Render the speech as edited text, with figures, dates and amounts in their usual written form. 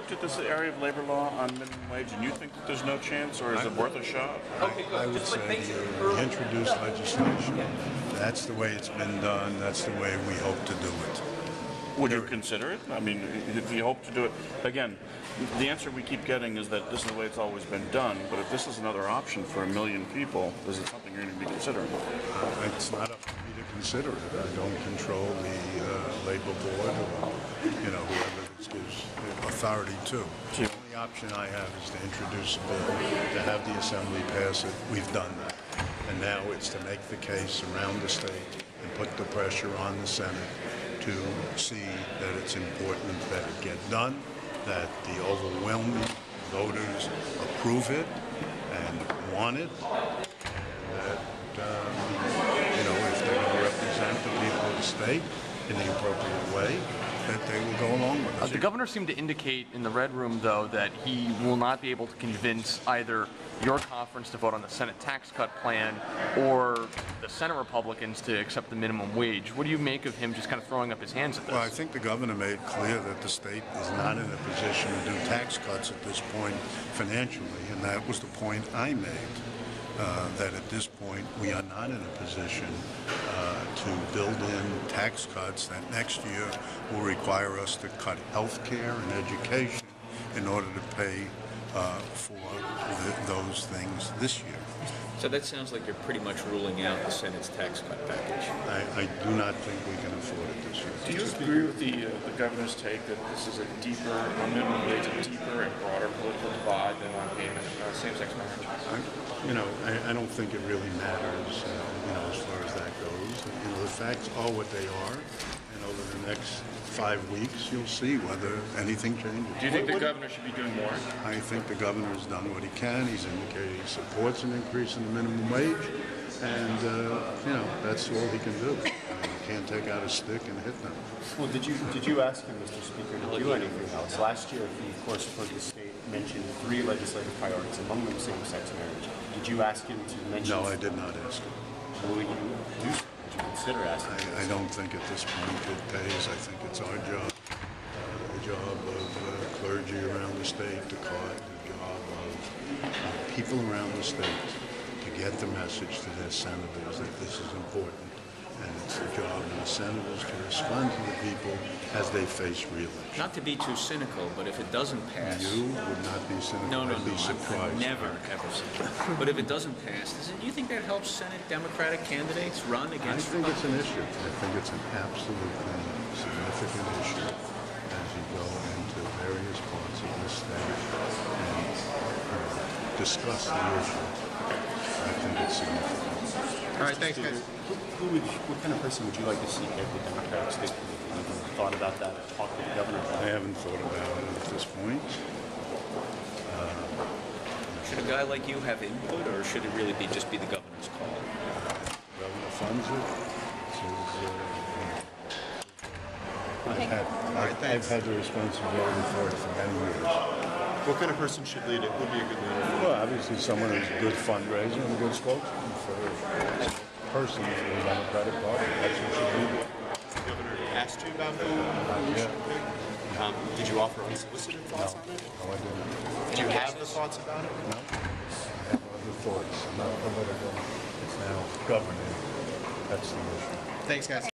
looked at this area of labor law on minimum wage, and you think that there's no chance, or is it worth a shot? I would say we introduce legislation. That's the way it's been done. That's the way we hope to do it. Would you consider it? I mean, if you hope to do it, again, the answer we keep getting is that this is the way it's always been done, but if this is another option for 1 million people, is it something you're going to be considering? It's not up to me to consider it. I don't control the labor board or, whoever this gives authority to. The only option I have is to introduce a bill, to have the Assembly pass it. We've done that. And now it's to make the case around the state and put the pressure on the Senate to see that it's important that it get done, that the overwhelming voters approve it and want it, and that, if they're going to represent the people of the state in the appropriate way, that they will go along with it. The governor seemed to indicate in the Red Room, though, that he will not be able to convince either your conference to vote on the Senate tax cut plan or the Senate Republicans to accept the minimum wage. What do you make of him just kind of throwing up his hands at this? Well, I think the governor made clear that the state is not in a position to do tax cuts at this point financially, and that was the point I made. That at this point we are not in a position to build in tax cuts that next year will require us to cut health care and education in order to pay for those things this year. So that sounds like you're pretty much ruling out the Senate's tax cut package. I do not think we can afford it this year. Do you agree with the governor's take that this is a minimum wage, a deeper and broader political divide than on payment of same-sex marriage? I don't think it really matters, as far as that goes. The facts are what they are, and over the next 5 weeks, you'll see whether anything changes. Do you think the governor should be doing more? I think the governor has done what he can. He's indicated he supports an increase in the minimum wage, and that's all he can do. You can't take out a stick and hit them. Well, did you ask him, Mr. Speaker, to do anything else? Last year, he, of course, for the state, mentioned 3 legislative priorities, among them same-sex marriage. Did you ask him to mention? No, I did not ask him. Will you do so? Would you consider asking him? I don't think at this point it pays. I think it's our job, the job of clergy around the state, the job of people around the state to get the message to their senators that this is important. And it's the job of the senators to respond to the people as they face re-election. Not to be too cynical, but if it doesn't pass... You would not be cynical. No, I'd be surprised. Never, ever cynical. But if it doesn't pass, do you think that helps Senate Democratic candidates run against... I think it's an issue. I think it's an absolutely significant issue as you go into various parts of the state and discuss the issue. I think it's significant. All right, thanks, guys. What kind of person would you like to see head the Democratic State Committee? Have you thought about that? Talked to the governor about I haven't thought about it at this point. Should a guy like you have input, or should it really just be the governor's call? Governor funds it. I've had the responsibility for it for many years. what kind of person should lead it? Would be a good leader? Well, obviously someone who's a good fundraiser and a good spokesman for the person for the Democratic Party. That's who should lead it. The governor asked you about who should pick? Did you offer unsolicited thoughts on it? No, I didn't. Do you have the thoughts about it? No, I have other thoughts. I'm not political. It's now governing. That's the issue. Thanks, guys.